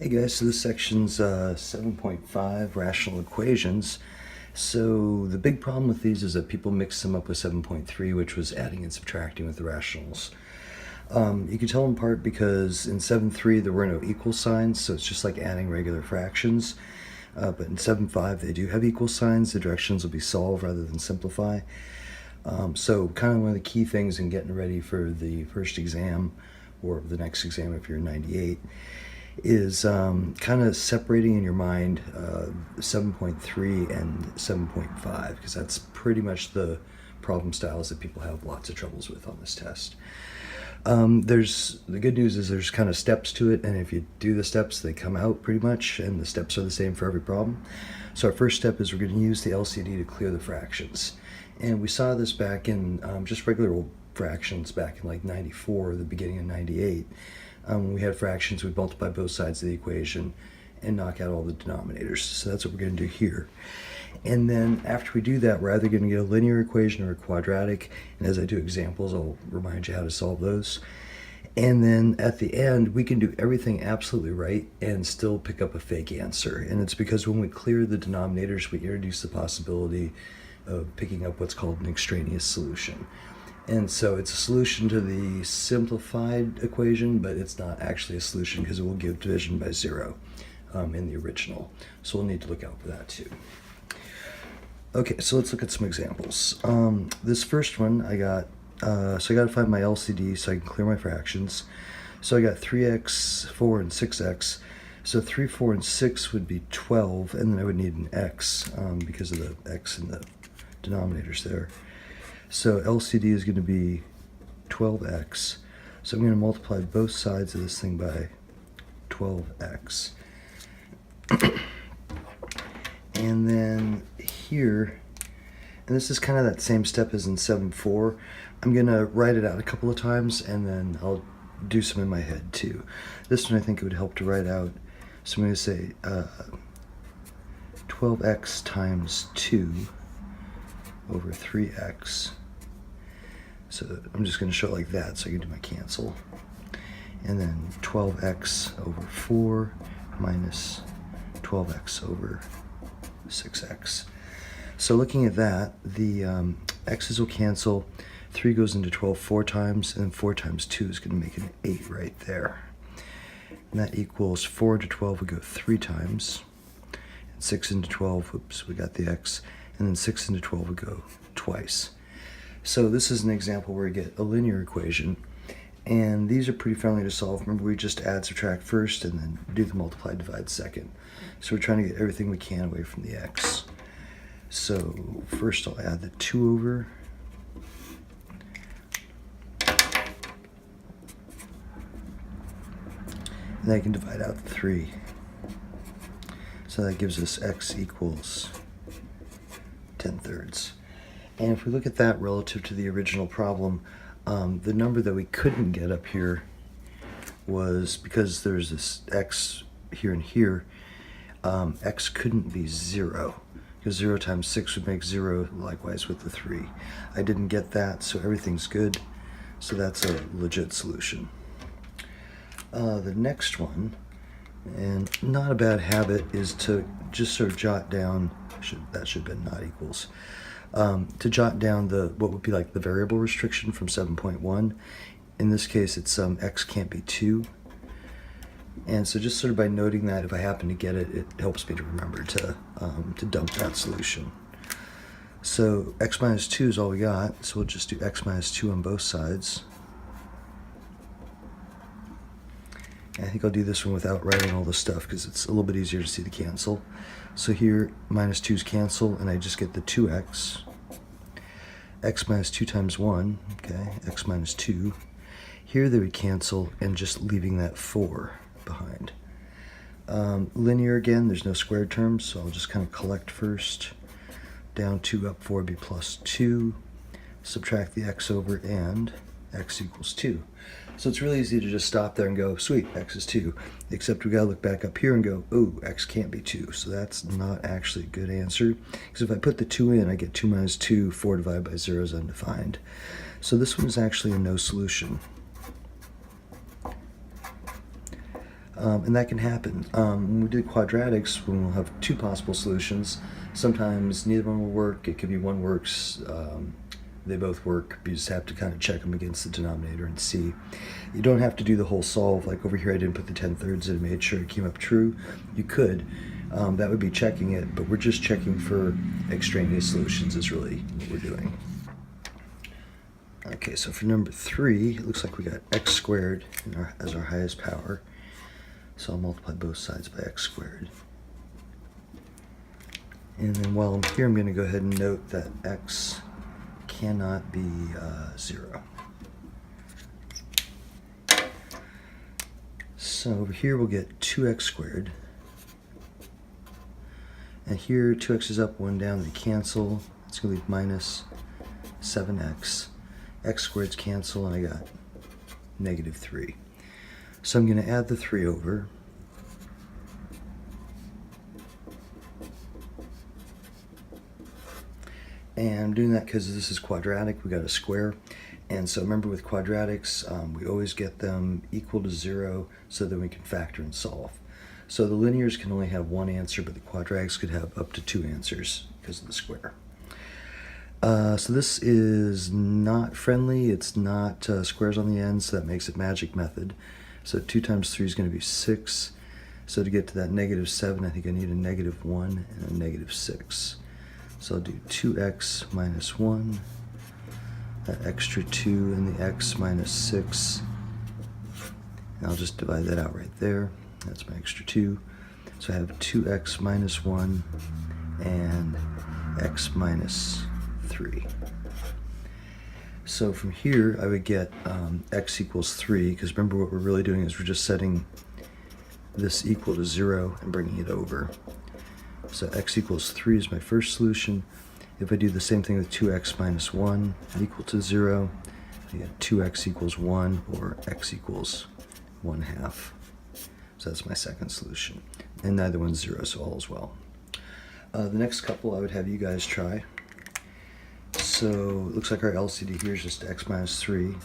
Hey guys, so this section's 7.5 rational equations. So the big problem with these is that people mix them up with 7.3, which was adding and subtracting with the rationals. You can tell them apart because in 7.3 there were no equal signs, so it's just like adding regular fractions. But in 7.5 they do have equal signs. The directions will be solve rather than simplify. So kind of one of the key things in getting ready for the first exam or the next exam if you're 98 is kind of separating in your mind 7.3 and 7.5 because that's pretty much the problem styles that people have lots of troubles with on this test. The good news is there's kind of steps to it, and if you do the steps they come out pretty much, and the steps are the same for every problem. So our first step is we're going to use the LCD to clear the fractions, and we saw this back in just regular old fractions back in like 94, the beginning of 98. When we had fractions, we'd multiply both sides of the equation and knock out all the denominators. So that's what we're going to do here. And then after we do that, we're either going to get a linear equation or a quadratic. And as I do examples, I'll remind you how to solve those. And then at the end, we can do everything absolutely right and still pick up a fake answer. And it's because when we clear the denominators, we introduce the possibility of picking up what's called an extraneous solution. And so it's a solution to the simplified equation, but it's not actually a solution because it will give division by 0 in the original. So we'll need to look out for that too. Okay, so let's look at some examples. This first one I got, so I got to find my LCD so I can clear my fractions. So I got 3x, 4, and 6x. So 3, 4, and 6 would be 12, and then I would need an x because of the x in the denominators there. So LCD is going to be 12x. So I'm going to multiply both sides of this thing by 12x. And then here, and this is kind of that same step as in 7.4, I'm going to write it out a couple of times and then I'll do some in my head too. This one I think it would help to write out. So I'm going to say 12x times 2 over 3x. So I'm just going to show it like that so I can do my cancel. And then 12x over 4 minus 12x over 6x. So looking at that, the x's will cancel. 3 goes into 12 4 times, and then 4 times 2 is going to make an 8 right there. And that equals 4 into 12 would go 3 times. And 6 into 12, whoops, we got the x. And then 6 into 12 would go twice. So this is an example where we get a linear equation, and these are pretty friendly to solve. Remember, we just add, subtract first, and then do the multiply, divide second. So we're trying to get everything we can away from the x. So first I'll add the 2 over. And I can divide out the 3. So that gives us x equals 10/3. And if we look at that relative to the original problem, the number that we couldn't get up here was because there's this x here and here, x couldn't be 0, because 0 times 6 would make 0, likewise with the 3. I didn't get that, so everything's good. So that's a legit solution. The next one, and not a bad habit, is to just sort of jot down, that should have been not equals, to jot down what would be like the variable restriction from 7.1. In this case, it's x can't be 2. And so just sort of by noting that, if I happen to get it, it helps me to remember to dump that solution. So x minus 2 is all we got, so we'll just do x minus 2 on both sides. And I think I'll do this one without writing all the stuff because it's a little bit easier to see the cancel. So here, minus 2's cancel, and I just get the 2x. X minus 2 times 1, okay, x minus 2. Here they would cancel, and just leaving that 4 behind. Linear again, there's no squared terms, so I'll just kind of collect first. Down 2, up 4 would be plus 2. Subtract the x over, and x equals 2. So it's really easy to just stop there and go, sweet, x is 2. Except we gotta look back up here and go, ooh, x can't be 2. So that's not actually a good answer. Because if I put the 2 in, I get 2 minus 2, 4 divided by 0 is undefined. So this one is actually a no solution. And that can happen. When we did quadratics, when we'll have two possible solutions, sometimes neither one will work. It could be one works, they both work. You just have to kind of check them against the denominator and see. You don't have to do the whole solve. Like over here I didn't put the 10/3 in and made sure it came up true. You could. That would be checking it, but we're just checking for extraneous solutions is really what we're doing. Okay, so for number 3, it looks like we got x squared as our highest power. So I'll multiply both sides by x squared. And then while I'm here, I'm going to go ahead and note that x cannot be 0. So over here we'll get 2x squared. And here 2x is up, 1 down, they cancel. It's going to leave minus 7x. X squareds cancel, and I got negative 3. So I'm going to add the 3 over. And I'm doing that because this is quadratic, we got a square. And so remember with quadratics, we always get them equal to 0 so that we can factor and solve. So the linears can only have one answer, but the quadratics could have up to 2 answers because of the square. So this is not friendly, it's not squares on the end, so that makes it magic method. So 2 times 3 is going to be 6. So to get to that negative 7, I think I need a negative 1 and a negative 6. So I'll do 2x minus 1, that extra 2 and the x minus 6. And I'll just divide that out right there. That's my extra 2. So I have 2x minus 1 and x minus 3. So from here I would get x equals 3, because remember what we're really doing is we're just setting this equal to 0 and bringing it over. So x equals 3 is my first solution. If I do the same thing with 2x minus 1 equal to 0, I get 2x equals 1, or x equals 1/2. So that's my second solution. And neither one's 0, so all is well. The next couple I would have you guys try. So it looks like our LCD here is just x minus 3.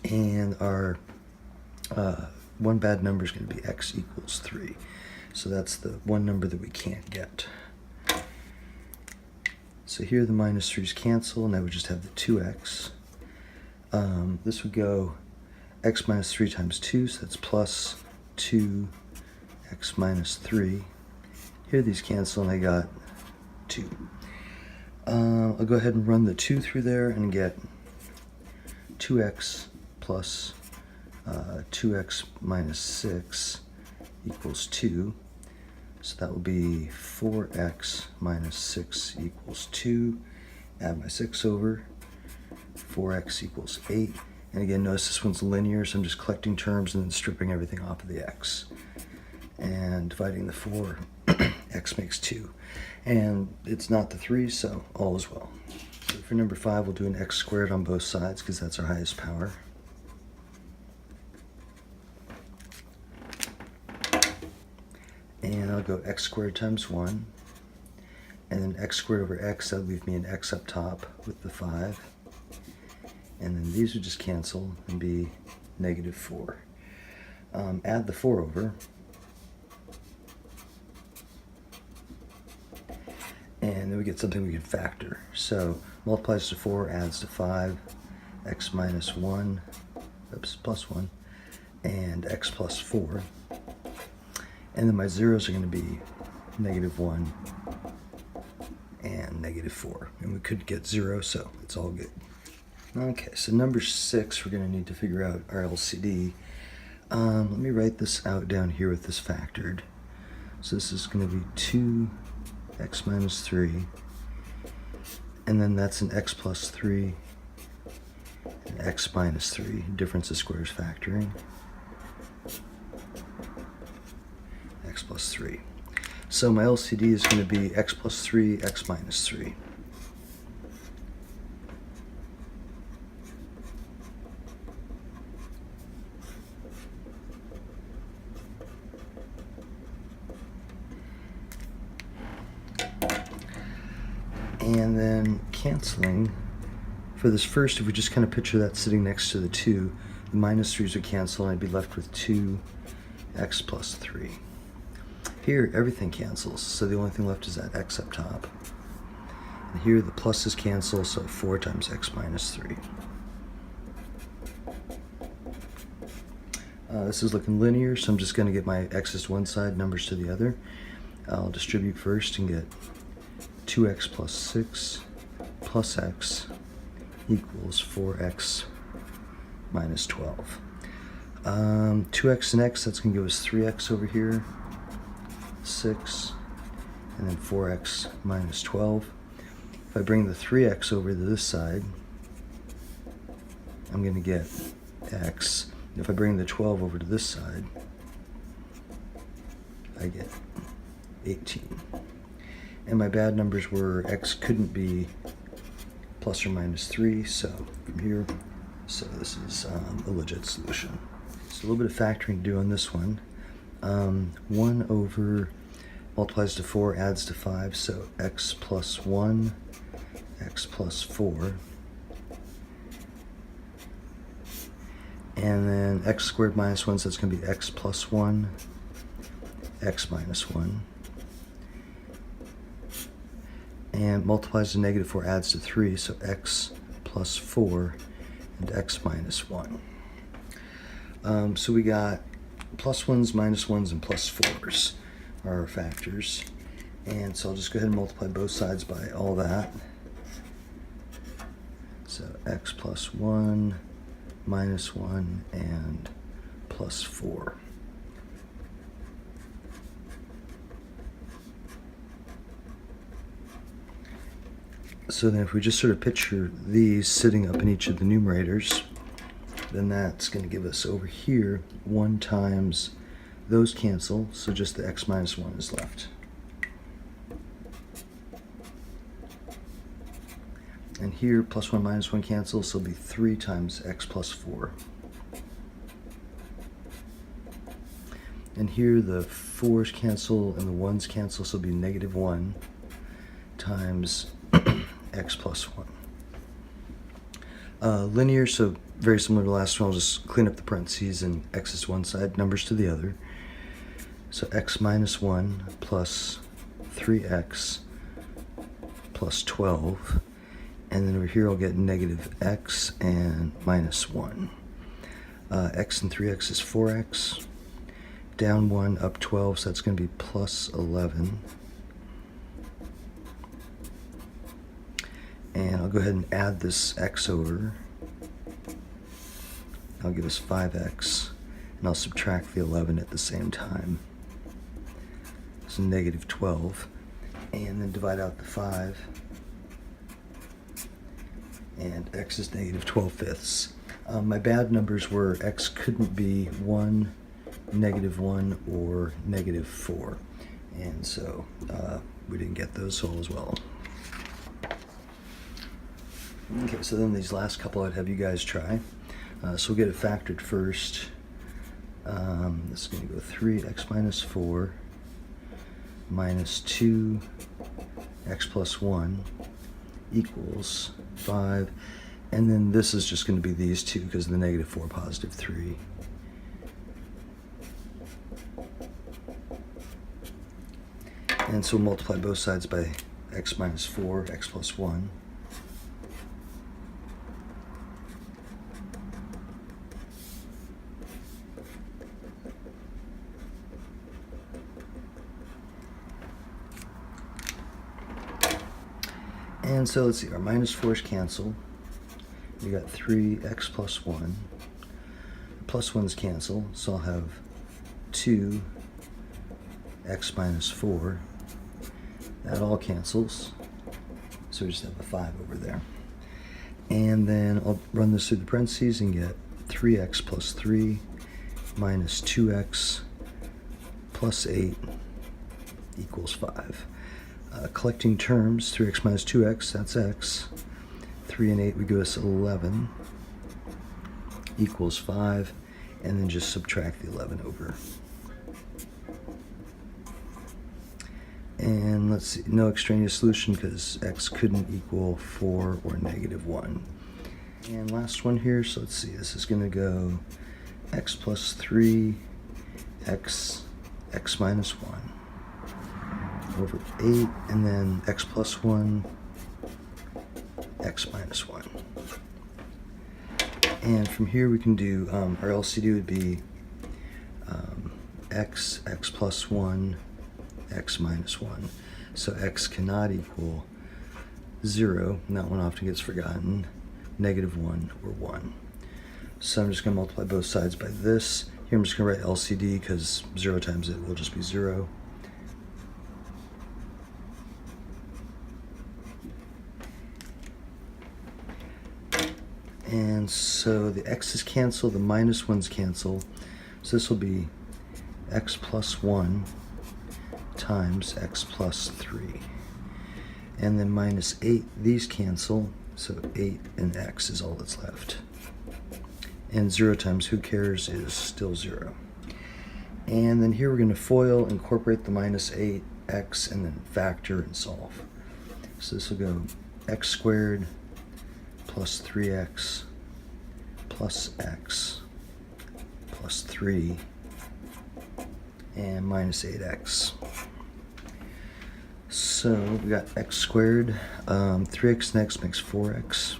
And our one bad number is going to be x equals 3. So that's the one number that we can't get. So here the minus 3's cancel, and I would just have the 2x. This would go x minus 3 times 2, so that's plus 2x minus 3. Here these cancel, and I got 2. I'll go ahead and run the 2 through there and get 2x plus 2x minus 6 equals 2. So that will be 4x minus 6 equals 2. Add my 6 over. 4x equals 8. And again, notice this one's linear, so I'm just collecting terms and then stripping everything off of the x. And dividing the 4, x makes 2. And it's not the 3, so all is well. So for number 5, we'll do an x squared on both sides because that's our highest power. And I'll go x squared times 1. And then x squared over x, that'll leave me an x up top with the 5. And then these would just cancel and be negative 4. Add the 4 over. And then we get something we can factor. So multiplies to 4, adds to 5, x minus 1, plus 1, and x plus 4. And then my zeros are going to be negative 1 and negative 4. And we could get 0, so it's all good. Okay, so number 6, we're going to need to figure out our LCD. Let me write this out down here with this factored. So this is going to be 2x minus 3. And then that's an x plus 3 and x minus 3. Difference of squares factoring. X plus 3. So my LCD is going to be x plus 3, x minus 3. And then canceling, For this first, if we just kind of picture that sitting next to the 2, the minus 3's would cancel and I'd be left with 2x plus 3. Here, everything cancels, so the only thing left is that x up top. And here, the pluses cancel, so 4 times x minus 3. This is looking linear, so I'm just going to get my x's to one side, numbers to the other. I'll distribute first and get 2x plus 6 plus x equals 4x minus 12. 2x and x, that's going to give us 3x over here, 6, and then 4x minus 12. If I bring the 3x over to this side, I'm going to get x. If I bring the 12 over to this side, I get 18. And my bad numbers were x couldn't be plus or minus 3, so from here, so this is a legit solution. So a little bit of factoring to do on this one. 1 over multiplies to 4, adds to 5, so x plus 1, x plus 4. And then x squared minus 1, so it's going to be x plus 1, x minus 1. And multiplies to negative 4, adds to 3, so x plus 4 and x minus 1. So we got plus 1s, minus 1s, and plus 4s are our factors. And so I'll just go ahead and multiply both sides by all that. So x plus 1, minus 1, and plus 4. So then if we just sort of picture these sitting up in each of the numerators, then that's going to give us over here 1 times those cancel, so just the x minus 1 is left. And here plus 1 minus 1 cancels, so it'll be 3 times x plus 4. And here the 4's cancel and the 1's cancel, so it'll be negative 1 times x plus 1. Linear, so very similar to the last one. I'll just clean up the parentheses and x's to one side, numbers to the other. So x minus 1 plus 3x plus 12. And then over here I'll get negative x and minus 1. X and 3x is 4x. Down 1, up 12, so that's going to be plus 11. And I'll go ahead and add this x over. I'll give us 5x, and I'll subtract the 11 at the same time. So negative 12. And then divide out the 5. And x is negative 12/5. My bad numbers were x couldn't be 1, negative 1, or negative 4. And so we didn't get those, so all is well. Okay, so then these last couple I'd have you guys try. So we'll get it factored first. This is going to go 3x minus 4 minus 2x plus 1 equals 5. And then this is just going to be these two because of the negative 4, positive 3. And so we'll multiply both sides by x minus 4, x plus 1. And so let's see, our minus 4's cancel. We got 3x plus 1. Plus 1's cancel, so I'll have 2x minus 4. That all cancels. So we just have a 5 over there. And then I'll run this through the parentheses and get 3x plus 3 minus 2x plus 8 equals 5. Collecting terms, 3x minus 2x, that's x. 3 and 8 would give us 11 equals 5. And then just subtract the 11 over. And let's see, no extraneous solution because x couldn't equal 4 or negative 1. And last one here, so let's see, this is going to go x plus 3, x minus 1 over 8, and then x plus 1, x minus 1. And from here we can do, our LCD would be x plus 1, x minus 1. So x cannot equal 0, and that one often gets forgotten, -1 or 1. So I'm just going to multiply both sides by this. Here I'm just going to write LCD because 0 times it will just be 0. And so the x's cancel, the minus 1's cancel. So this will be x plus 1 times x plus 3. And then minus 8, these cancel, so 8 and x is all that's left. And 0 times who cares is still 0. And then here we're going to FOIL, incorporate the minus 8x, and then factor and solve. So this will go x squared plus 3x plus x plus 3 and minus 8x. So we got x squared, 3x and x makes 4x.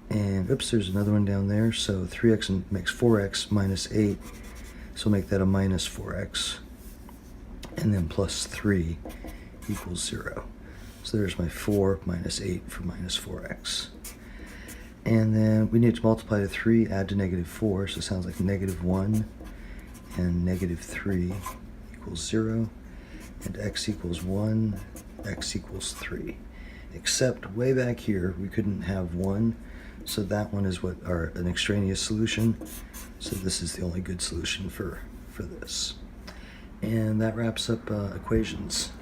And oops, there's another one down there. So 3x makes 4x minus 8. So we'll make that a minus 4x. And then plus 3 equals 0. So there's my 4 minus 8 for minus 4x. And then we need to multiply to 3, add to -4. So it sounds like -1 and -3 equals 0. And x equals 1, x equals 3. Except way back here, we couldn't have 1. So that one is an extraneous solution. So this is the only good solution for this. And that wraps up equations.